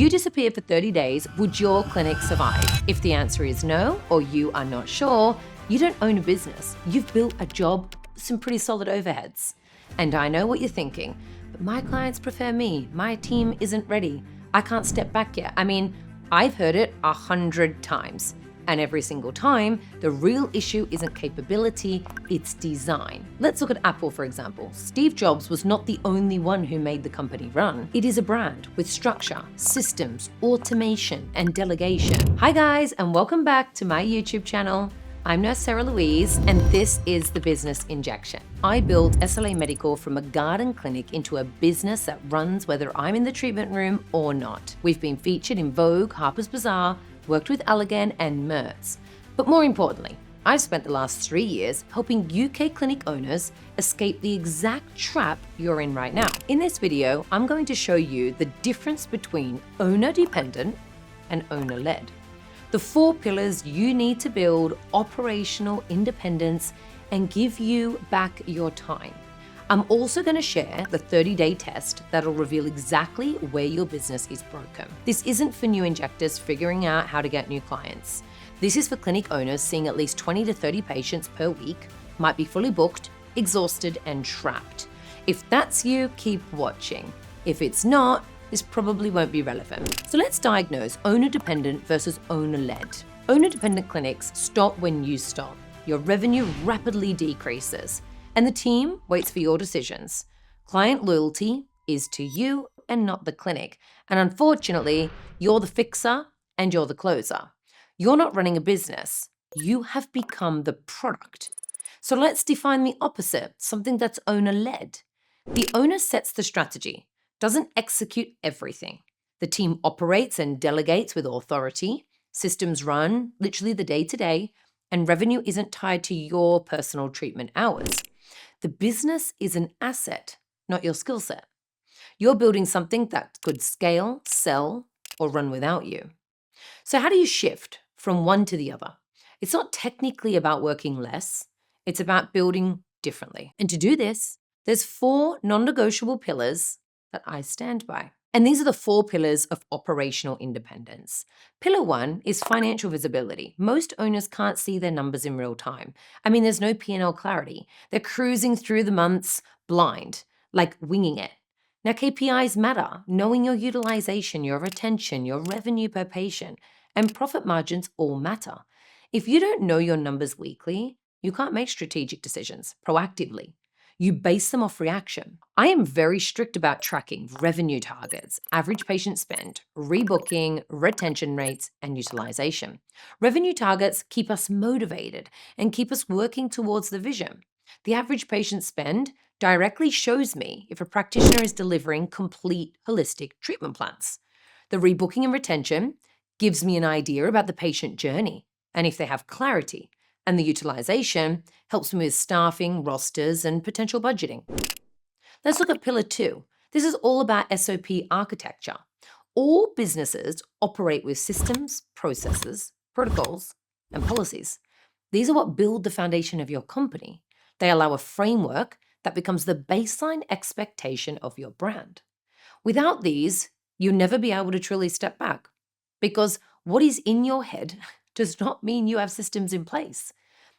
you disappear for 30 days, would your clinic survive? If the answer is no, or you are not sure, you don't own a business. You've built a job with some pretty solid overheads. And I know what you're thinking, but my clients prefer me. My team isn't ready. I can't step back yet. I mean, I've heard it 100 times. And every single time, the real issue isn't capability, it's design. Let's look at Apple, for example. Steve Jobs was not the only one who made the company run. It is a brand with structure, systems, automation, and delegation. Hi guys, and welcome back to my YouTube channel. I'm Nurse Sarah Louise, and this is The Business Injection. I built SLA Medical from a garden clinic into a business that runs whether I'm in the treatment room or not. We've been featured in Vogue, Harper's Bazaar, worked with Allergan and Merz. But more importantly, I've spent the last 3 years helping UK clinic owners escape the exact trap you're in right now. In this video, I'm going to show you the difference between owner-dependent and owner-led. The 4 pillars you need to build operational independence and give you back your time. I'm also going to share the 30-day test that'll reveal exactly where your business is broken. This isn't for new injectors figuring out how to get new clients. This is for clinic owners seeing at least 20 to 30 patients per week, might be fully booked, exhausted, and trapped. If that's you, keep watching. If it's not, this probably won't be relevant. So let's diagnose owner-dependent versus owner-led. Owner-dependent clinics stop when you stop. Your revenue rapidly decreases, and the team waits for your decisions. Client loyalty is to you and not the clinic. And unfortunately, you're the fixer and you're the closer. You're not running a business. You have become the product. So let's define the opposite, something that's owner-led. The owner sets the strategy, doesn't execute everything. The team operates and delegates with authority. Systems run literally the day-to-day, and revenue isn't tied to your personal treatment hours. The business is an asset, not your skill set. You're building something that could scale, sell, or run without you. So how do you shift from one to the other? It's not technically about working less. It's about building differently. And to do this, there's 4 non-negotiable pillars that I stand by. And these are the 4 pillars of operational independence. Pillar 1 is financial visibility. Most owners can't see their numbers in real time. I mean, there's no P&L clarity. They're cruising through the months blind, like winging it. Now, KPIs matter. Knowing your utilization, your retention, your revenue per patient, and profit margins all matter. If you don't know your numbers weekly, you can't make strategic decisions proactively. You base them off reaction. I am very strict about tracking revenue targets, average patient spend, rebooking, retention rates, and utilization. Revenue targets keep us motivated and keep us working towards the vision. The average patient spend directly shows me if a practitioner is delivering complete holistic treatment plans. The rebooking and retention gives me an idea about the patient journey and if they have clarity. And the utilization helps me with staffing, rosters, and potential budgeting. Let's look at pillar 2. This is all about SOP architecture. All businesses operate with systems, processes, protocols, and policies. These are what build the foundation of your company. They allow a framework that becomes the baseline expectation of your brand. Without these, you'll never be able to truly step back, because what is in your head does not mean you have systems in place.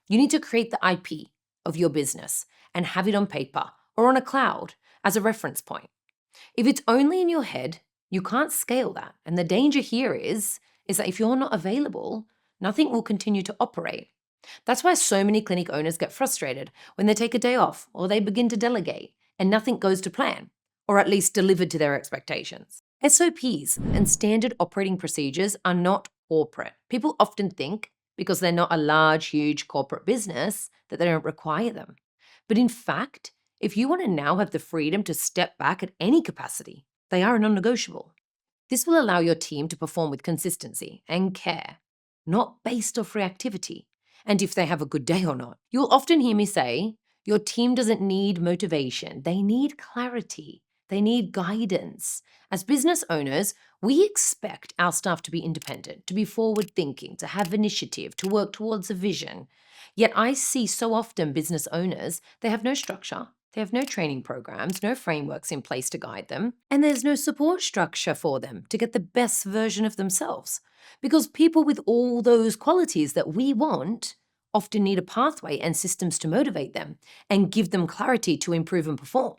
You need to create the IP of your business and have it on paper or on a cloud as a reference point. If it's only in your head, you can't scale that. And the danger here is that if you're not available, nothing will continue to operate. That's why so many clinic owners get frustrated when they take a day off or they begin to delegate and nothing goes to plan, or at least delivered to their expectations. SOPs and standard operating procedures are not corporate. People often think because they're not a large, huge corporate business that they don't require them. But in fact, if you want to now have the freedom to step back at any capacity, they are non-negotiable. This will allow your team to perform with consistency and care, not based off reactivity, and if they have a good day or not. You'll often hear me say, your team doesn't need motivation, they need clarity. They need guidance. As business owners, we expect our staff to be independent, to be forward-thinking, to have initiative, to work towards a vision. Yet I see so often business owners, they have no structure, They have no training programs, no frameworks in place to guide them, and there's no support structure for them to get the best version of themselves. Because people with all those qualities that we want often need a pathway and systems to motivate them and give them clarity to improve and perform.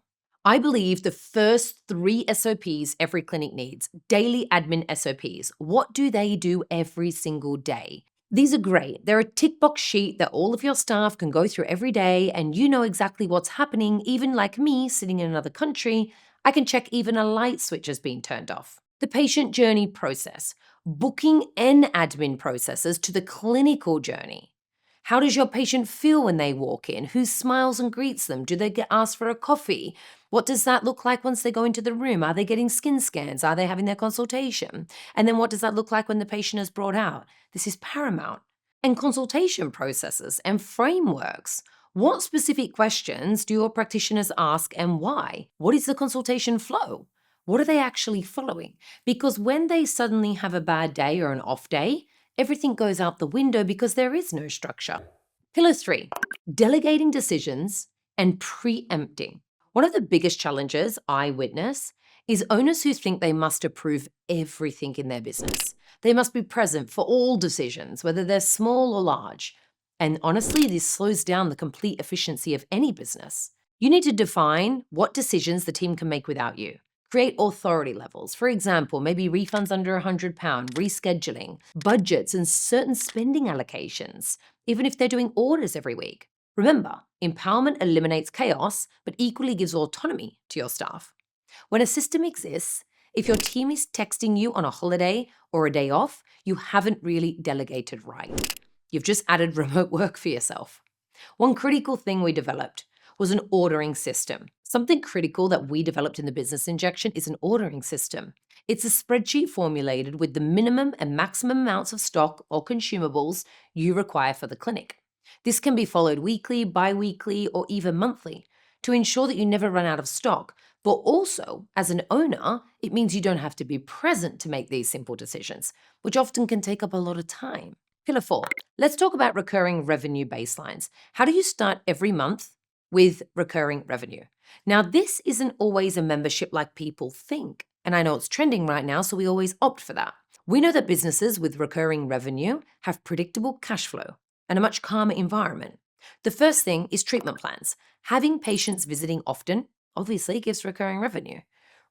I believe the first 3 SOPs every clinic needs, daily admin SOPs. What do they do every single day? These are great. They're a tick box sheet that all of your staff can go through every day, and you know exactly what's happening. Even like me, sitting in another country, I can check even a light switch has been turned off. The patient journey process, booking and admin processes to the clinical journey. How does your patient feel when they walk in? Who smiles and greets them? Do they get asked for a coffee? What does that look like once they go into the room? Are they getting skin scans? Are they having their consultation? And then what does that look like when the patient is brought out? This is paramount. And consultation processes and frameworks. What specific questions do your practitioners ask and why? What is the consultation flow? What are they actually following? Because when they suddenly have a bad day or an off day, everything goes out the window because there is no structure. Pillar 3, delegating decisions and preempting. One of the biggest challenges I witness is owners who think they must approve everything in their business. They must be present for all decisions, whether they're small or large. And honestly, this slows down the complete efficiency of any business. You need to define what decisions the team can make without you. Create authority levels. For example, maybe refunds under £100, rescheduling, budgets, and certain spending allocations, even if they're doing orders every week. Remember, empowerment eliminates chaos, but equally gives autonomy to your staff. When a system exists, if your team is texting you on a holiday or a day off, you haven't really delegated right. You've just added remote work for yourself. One critical thing we developed was an ordering system. Something critical that we developed in the business injection is an ordering system. It's a spreadsheet formulated with the minimum and maximum amounts of stock or consumables you require for the clinic. This can be followed weekly, bi-weekly, or even monthly to ensure that you never run out of stock. But also, as an owner, it means you don't have to be present to make these simple decisions, which often can take up a lot of time. Pillar 4, let's talk about recurring revenue baselines. How do you start every month with recurring revenue? Now, this isn't always a membership like people think. And I know it's trending right now, so we always opt for that. We know that businesses with recurring revenue have predictable cash flow and a much calmer environment. The first thing is treatment plans. Having patients visiting often obviously gives recurring revenue.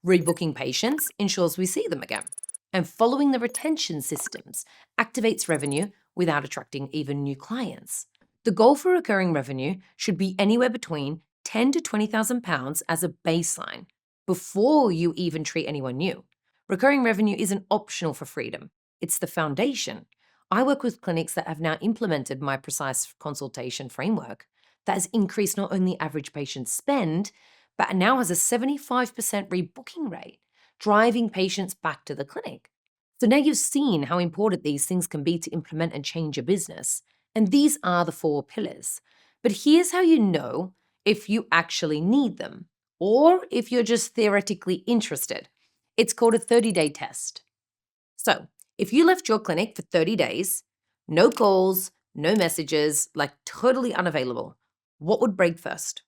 Rebooking patients ensures we see them again. And following the retention systems activates revenue without attracting even new clients. The goal for recurring revenue should be anywhere between £10,000 to £20,000 as a baseline before you even treat anyone new. Recurring revenue isn't optional for freedom. It's the foundation. I work with clinics that have now implemented my precise consultation framework that has increased not only average patient spend, but now has a 75% rebooking rate, driving patients back to the clinic. So now you've seen how important these things can be to implement and change your business. And these are the 4 pillars. But here's how you know if you actually need them or if you're just theoretically interested. It's called a 30-day test. So if you left your clinic for 30 days, no calls, no messages, like totally unavailable, what would break first?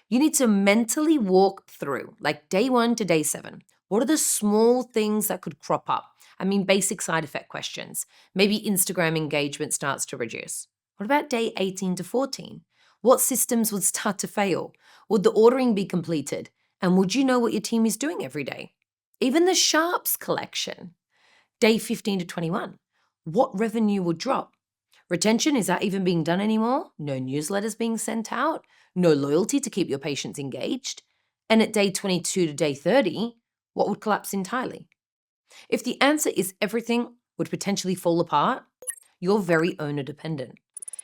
You need to mentally walk through, like day 1 to day 7. What are the small things that could crop up? I mean, basic side effect questions. Maybe Instagram engagement starts to reduce. What about day 18 to 14? What systems would start to fail? Would the ordering be completed? And would you know what your team is doing every day? Even the Sharps collection. Day 15 to 21. What revenue would drop? Retention, is that even being done anymore? No newsletters being sent out? No loyalty to keep your patients engaged? And at day 22 to day 30, what would collapse entirely? If the answer is everything would potentially fall apart, you're very owner dependent.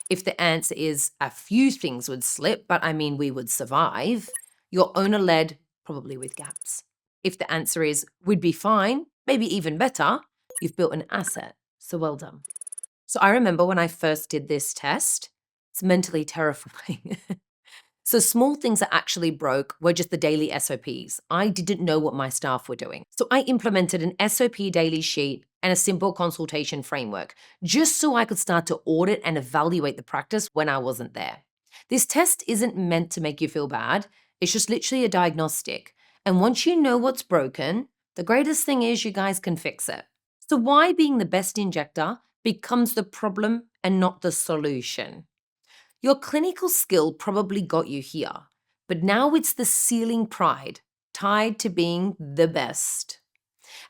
If the answer is a few things would slip, but I mean we would survive, you're owner led, probably with gaps. If the answer is we'd be fine, maybe even better, you've built an asset. So well done. So I remember when I first did this test, it's mentally terrifying. So small things that actually broke were just the daily SOPs. I didn't know what my staff were doing. So I implemented an SOP daily sheet and a simple consultation framework, just so I could start to audit and evaluate the practice when I wasn't there. This test isn't meant to make you feel bad. It's just literally a diagnostic. And once you know what's broken, the greatest thing is you guys can fix it. So why being the best injector becomes the problem and not the solution? Your clinical skill probably got you here, but now it's the ceiling pride tied to being the best.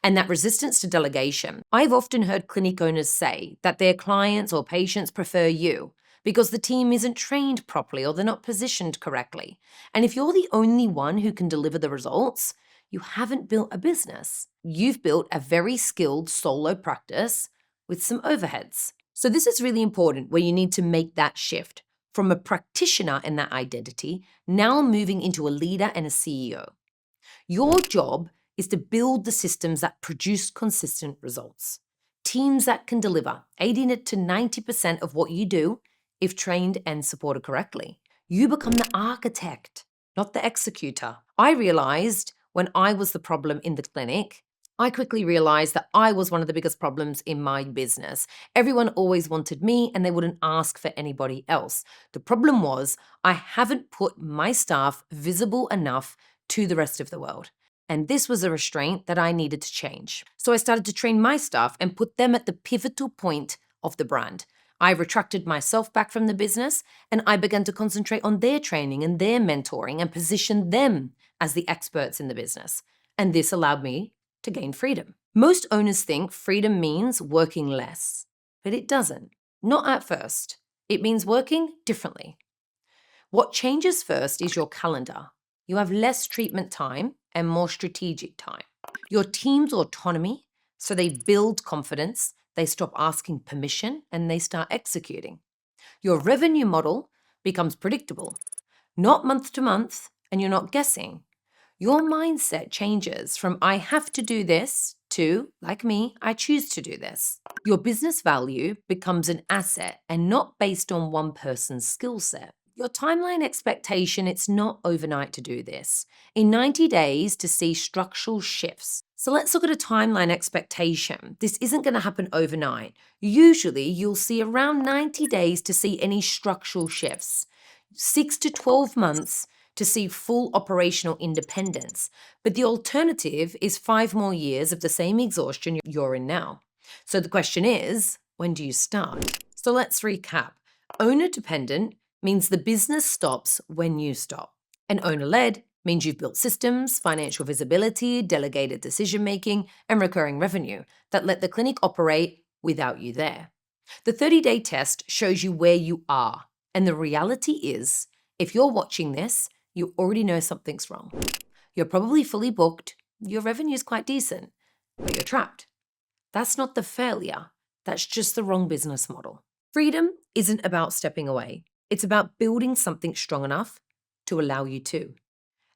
And that resistance to delegation. I've often heard clinic owners say that their clients or patients prefer you because the team isn't trained properly or they're not positioned correctly. And if you're the only one who can deliver the results, you haven't built a business. You've built a very skilled solo practice with some overheads. So this is really important where you need to make that shift from a practitioner in that identity, now moving into a leader and a CEO. Your job is to build the systems that produce consistent results. Teams that can deliver 80 to 90% of what you do if trained and supported correctly. You become the architect, not the executor. I realized when I was the problem in the clinic, I quickly realized that I was one of the biggest problems in my business. Everyone always wanted me and they wouldn't ask for anybody else. The problem was I haven't put my staff visible enough to the rest of the world. And this was a restraint that I needed to change. So I started to train my staff and put them at the pivotal point of the brand. I retracted myself back from the business and I began to concentrate on their training and their mentoring and position them as the experts in the business. And this allowed me to gain freedom. Most owners think freedom means working less, but it doesn't. Not at first. It means working differently. What changes first is your calendar. You have less treatment time and more strategic time. Your team's autonomy, so they build confidence, they stop asking permission, and they start executing. Your revenue model becomes predictable, not month to month, and you're not guessing. Your mindset changes from I have to do this to, like me, I choose to do this. Your business value becomes an asset and not based on one person's skill set. Your timeline expectation, it's not overnight to do this. In 90 days to see structural shifts. So let's look at a timeline expectation. This isn't going to happen overnight. Usually you'll see around 90 days to see any structural shifts. 6 to 12 months to see full operational independence. But the alternative is 5 more years of the same exhaustion you're in now. So the question is, when do you start? So let's recap. Owner-dependent means the business stops when you stop. And owner-led means you've built systems, financial visibility, delegated decision-making, and recurring revenue that let the clinic operate without you there. The 30-day test shows you where you are. And the reality is, if you're watching this, you already know something's wrong. You're probably fully booked, your revenue is quite decent, but you're trapped. That's not the failure, that's just the wrong business model. Freedom isn't about stepping away. It's about building something strong enough to allow you to.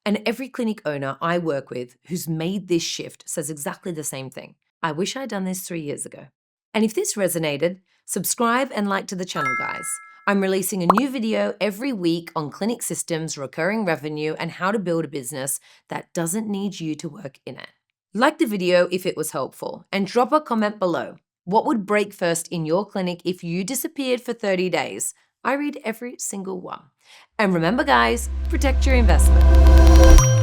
And every clinic owner I work with who's made this shift says exactly the same thing. I wish I'd done this 3 years ago. And if this resonated, subscribe and like to the channel, guys. I'm releasing a new video every week on clinic systems, recurring revenue, and how to build a business that doesn't need you to work in it. Like the video if it was helpful, and drop a comment below. What would break first in your clinic if you disappeared for 30 days? I read every single one. And remember, guys, protect your investment.